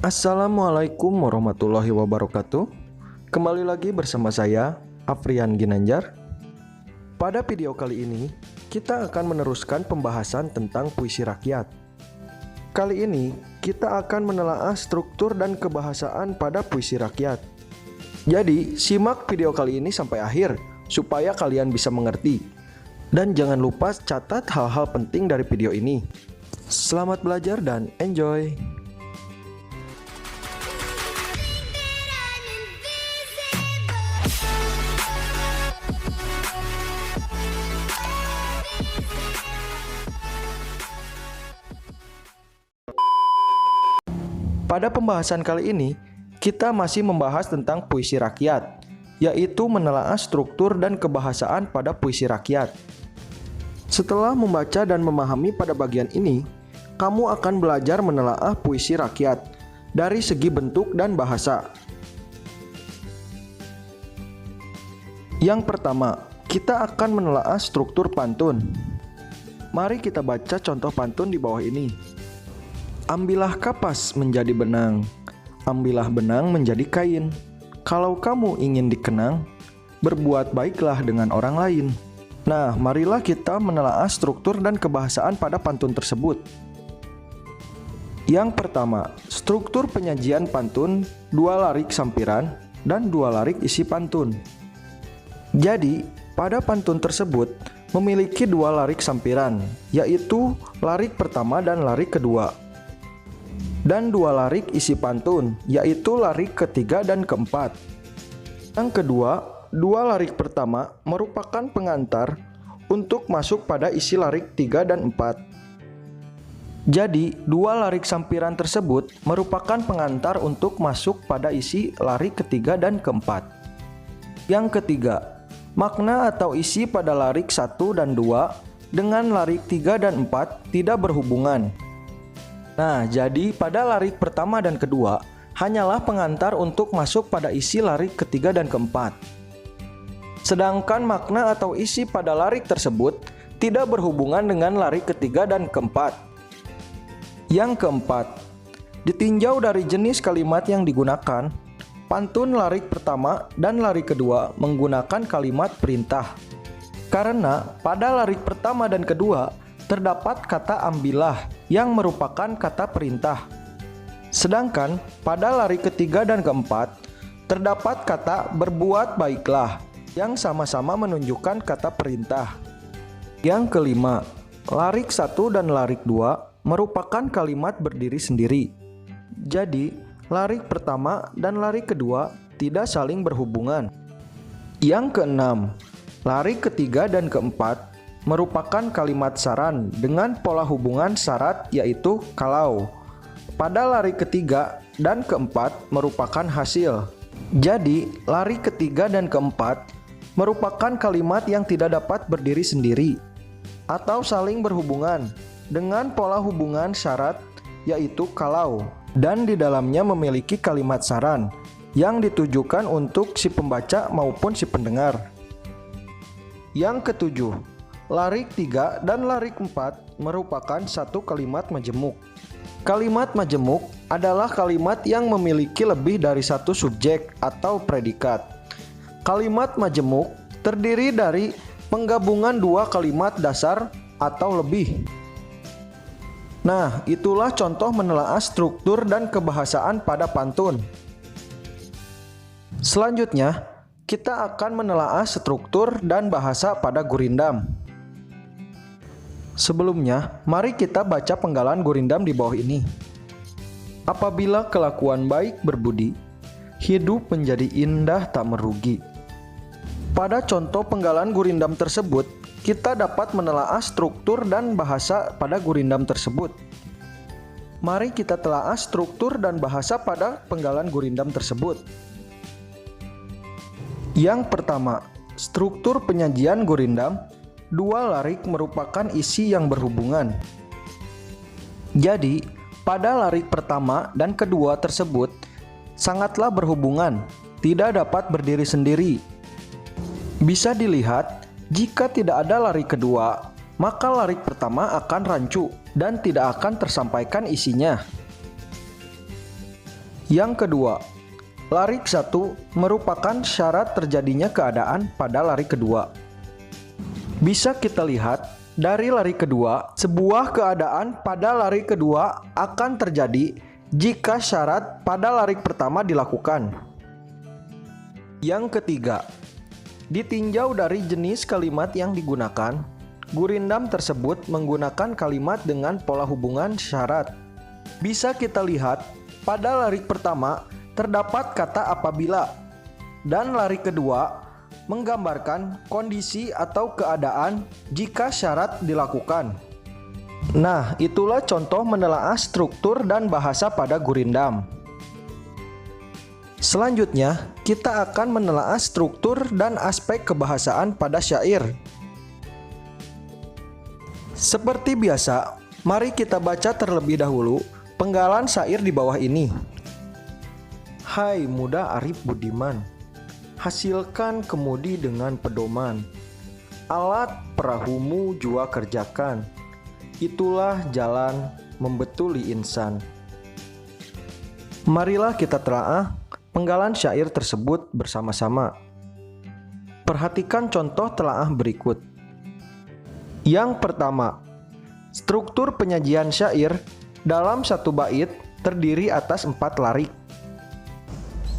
Assalamualaikum warahmatullahi wabarakatuh. Kembali lagi bersama saya, Afrian Ginanjar. Pada video kali ini, kita akan meneruskan pembahasan tentang puisi rakyat. Kali ini, kita akan menelaah struktur dan kebahasaan pada puisi rakyat. Jadi, simak video kali ini sampai akhir, supaya kalian bisa mengerti. Dan jangan lupa catat hal-hal penting dari video ini. Selamat belajar dan enjoy! Pada pembahasan kali ini, kita masih membahas tentang puisi rakyat, yaitu menelaah struktur dan kebahasaan pada puisi rakyat. Setelah membaca dan memahami pada bagian ini, kamu akan belajar menelaah puisi rakyat dari segi bentuk dan bahasa. Yang pertama, kita akan menelaah struktur pantun. Mari kita baca contoh pantun di bawah ini. Ambillah kapas menjadi benang, ambillah benang menjadi kain. Kalau kamu ingin dikenang, berbuat baiklah dengan orang lain. Nah, marilah kita menelaah struktur dan kebahasaan pada pantun tersebut. Yang pertama, struktur penyajian pantun, 2 larik sampiran dan 2 larik isi pantun. Jadi, pada pantun tersebut memiliki 2 larik sampiran, yaitu larik pertama dan larik kedua. Dan 2 larik isi pantun, yaitu larik ketiga dan keempat. Yang kedua, 2 larik pertama merupakan pengantar untuk masuk pada isi larik 3 dan 4. Jadi, 2 larik sampiran tersebut merupakan pengantar untuk masuk pada isi larik ketiga dan keempat. Yang ketiga, makna atau isi pada larik 1 dan 2 dengan larik 3 dan 4 tidak berhubungan. Nah, jadi pada larik pertama dan kedua hanyalah pengantar untuk masuk pada isi larik ketiga dan keempat. Sedangkan makna atau isi pada larik tersebut tidak berhubungan dengan larik ketiga dan keempat. Yang keempat, ditinjau dari jenis kalimat yang digunakan, pantun larik pertama dan larik kedua menggunakan kalimat perintah. Karena pada larik pertama dan kedua terdapat kata ambillah yang merupakan kata perintah. Sedangkan pada larik ketiga dan keempat terdapat kata berbuat baiklah yang sama-sama menunjukkan kata perintah. Yang kelima, larik 1 dan larik 2 merupakan kalimat berdiri sendiri. Jadi, larik pertama dan larik kedua tidak saling berhubungan. Yang keenam, larik ketiga dan keempat merupakan kalimat saran dengan pola hubungan syarat yaitu kalau. Pada larik ketiga dan keempat merupakan hasil. Jadi, larik ketiga dan keempat merupakan kalimat yang tidak dapat berdiri sendiri atau saling berhubungan dengan pola hubungan syarat yaitu kalau, dan di dalamnya memiliki kalimat saran yang ditujukan untuk si pembaca maupun si pendengar. Yang ketujuh, larik 3 dan larik 4 merupakan satu kalimat majemuk. Kalimat majemuk adalah kalimat yang memiliki lebih dari satu subjek atau predikat. Kalimat majemuk terdiri dari penggabungan 2 kalimat dasar atau lebih. Nah, itulah contoh menelaah struktur dan kebahasaan pada pantun. Selanjutnya, kita akan menelaah struktur dan bahasa pada gurindam. Sebelumnya, mari kita baca penggalan gurindam di bawah ini. Apabila kelakuan baik berbudi, hidup menjadi indah tak merugi. Pada contoh penggalan gurindam tersebut, kita dapat menelaah struktur dan bahasa pada gurindam tersebut. Mari kita telaah struktur dan bahasa pada penggalan gurindam tersebut. Yang pertama, struktur penyajian gurindam. 2 larik merupakan isi yang berhubungan. Jadi, pada larik pertama dan kedua tersebut sangatlah berhubungan, tidak dapat berdiri sendiri. Bisa dilihat, jika tidak ada larik kedua, maka larik pertama akan rancu dan tidak akan tersampaikan isinya. Yang kedua, larik 1 merupakan syarat terjadinya keadaan pada larik kedua. Bisa kita lihat dari larik kedua, sebuah keadaan pada larik kedua akan terjadi jika syarat pada larik pertama dilakukan. Yang ketiga, ditinjau dari jenis kalimat yang digunakan, gurindam tersebut menggunakan kalimat dengan pola hubungan syarat. Bisa kita lihat pada larik pertama terdapat kata apabila, dan larik kedua menggambarkan kondisi atau keadaan jika syarat dilakukan. Nah, itulah contoh menelaah struktur dan bahasa pada gurindam. Selanjutnya, kita akan menelaah struktur dan aspek kebahasaan pada syair. Seperti biasa, mari kita baca terlebih dahulu penggalan syair di bawah ini. Hai muda arif budiman, hasilkan kemudi dengan pedoman. Alat perahumu jua kerjakan, itulah jalan membetuli insan. Marilah kita telaah penggalan syair tersebut bersama-sama. Perhatikan contoh telaah berikut. Yang pertama, struktur penyajian syair dalam satu bait terdiri atas 4 larik.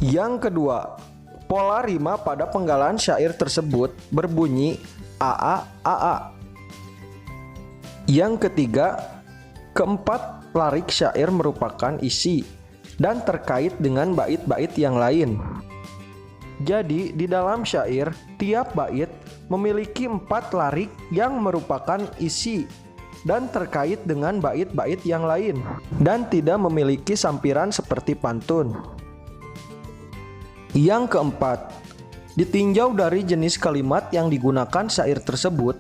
Yang kedua, pola rima pada penggalan syair tersebut berbunyi aa. Yang ketiga, keempat larik syair merupakan isi dan terkait dengan bait-bait yang lain. Jadi, di dalam syair, tiap bait memiliki 4 larik yang merupakan isi dan terkait dengan bait-bait yang lain dan tidak memiliki sampiran seperti pantun. Yang keempat, ditinjau dari jenis kalimat yang digunakan syair tersebut,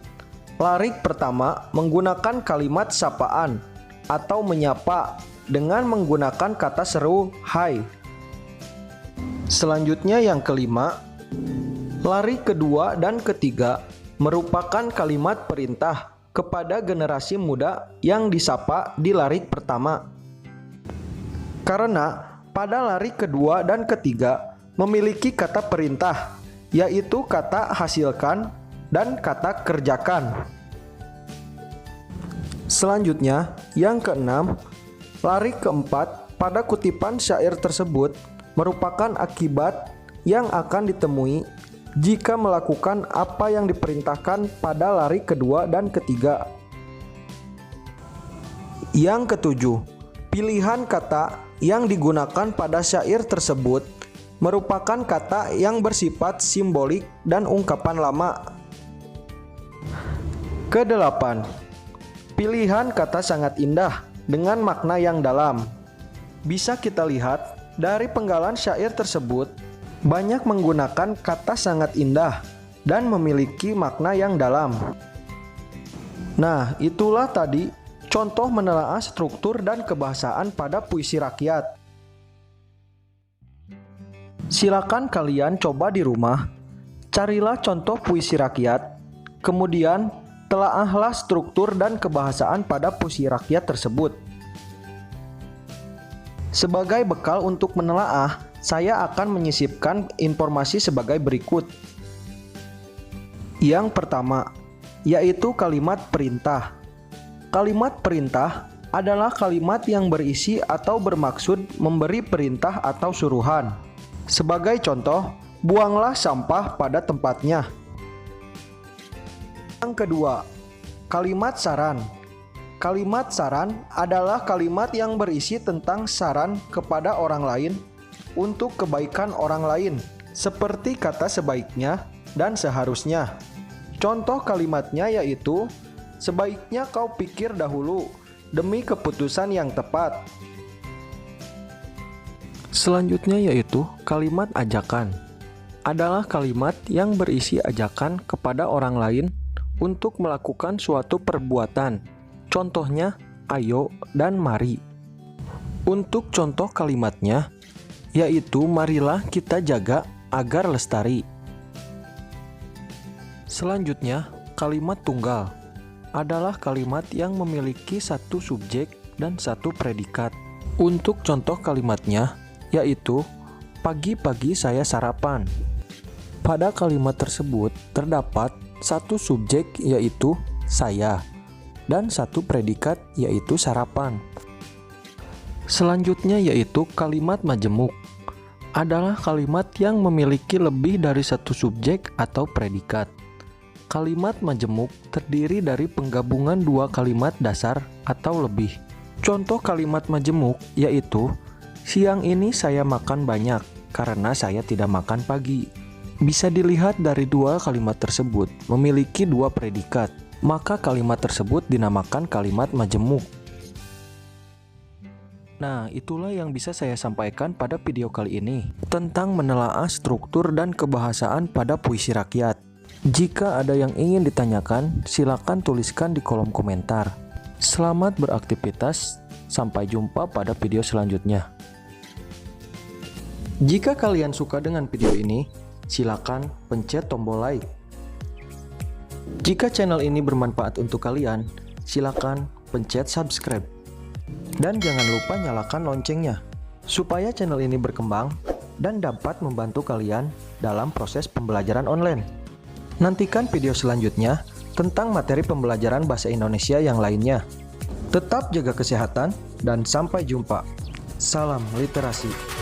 larik pertama menggunakan kalimat sapaan atau menyapa dengan menggunakan kata seru hai. Selanjutnya yang kelima, larik kedua dan ketiga merupakan kalimat perintah kepada generasi muda yang disapa di larik pertama. Karena pada larik kedua dan ketiga memiliki kata perintah, yaitu kata hasilkan dan kata kerjakan. Selanjutnya, yang keenam, larik keempat pada kutipan syair tersebut merupakan akibat yang akan ditemui jika melakukan apa yang diperintahkan pada larik kedua dan ketiga. Yang ketujuh, pilihan kata yang digunakan pada syair tersebut merupakan kata yang bersifat simbolik dan ungkapan lama. Kedelapan, pilihan kata sangat indah dengan makna yang dalam. Bisa kita lihat dari penggalan syair tersebut banyak menggunakan kata sangat indah dan memiliki makna yang dalam. Nah, itulah tadi contoh menelaah struktur dan kebahasaan pada puisi rakyat. Silakan kalian coba di rumah, carilah contoh puisi rakyat, kemudian telaahlah struktur dan kebahasaan pada puisi rakyat tersebut. Sebagai bekal untuk menelaah, saya akan menyisipkan informasi sebagai berikut. Yang pertama, yaitu kalimat perintah. Kalimat perintah adalah kalimat yang berisi atau bermaksud memberi perintah atau suruhan. Sebagai contoh, buanglah sampah pada tempatnya. Yang kedua, kalimat saran. Kalimat saran adalah kalimat yang berisi tentang saran kepada orang lain untuk kebaikan orang lain, seperti kata sebaiknya dan seharusnya. Contoh kalimatnya yaitu, sebaiknya kau pikir dahulu demi keputusan yang tepat. Selanjutnya yaitu kalimat ajakan. Adalah kalimat yang berisi ajakan kepada orang lain untuk melakukan suatu perbuatan. Contohnya, ayo dan mari. Untuk contoh kalimatnya, yaitu marilah kita jaga agar lestari. Selanjutnya, kalimat tunggal adalah kalimat yang memiliki satu subjek dan satu predikat. Untuk contoh kalimatnya, yaitu pagi-pagi saya sarapan. Pada kalimat tersebut terdapat satu subjek yaitu saya dan satu predikat yaitu sarapan. Selanjutnya yaitu kalimat majemuk. Adalah kalimat yang memiliki lebih dari satu subjek atau predikat. Kalimat majemuk terdiri dari penggabungan dua kalimat dasar atau lebih. Contoh kalimat majemuk yaitu siang ini saya makan banyak karena saya tidak makan pagi. Bisa dilihat dari dua kalimat tersebut memiliki dua predikat, maka kalimat tersebut dinamakan kalimat majemuk. Nah, itulah yang bisa saya sampaikan pada video kali ini tentang menelaah struktur dan kebahasaan pada puisi rakyat. Jika ada yang ingin ditanyakan, silakan tuliskan di kolom komentar. Selamat beraktivitas, sampai jumpa pada video selanjutnya. Jika kalian suka dengan video ini, silakan pencet tombol like. Jika channel ini bermanfaat untuk kalian, silakan pencet subscribe. Dan jangan lupa nyalakan loncengnya, supaya channel ini berkembang dan dapat membantu kalian dalam proses pembelajaran online. Nantikan video selanjutnya tentang materi pembelajaran bahasa Indonesia yang lainnya. Tetap jaga kesehatan dan sampai jumpa. Salam literasi.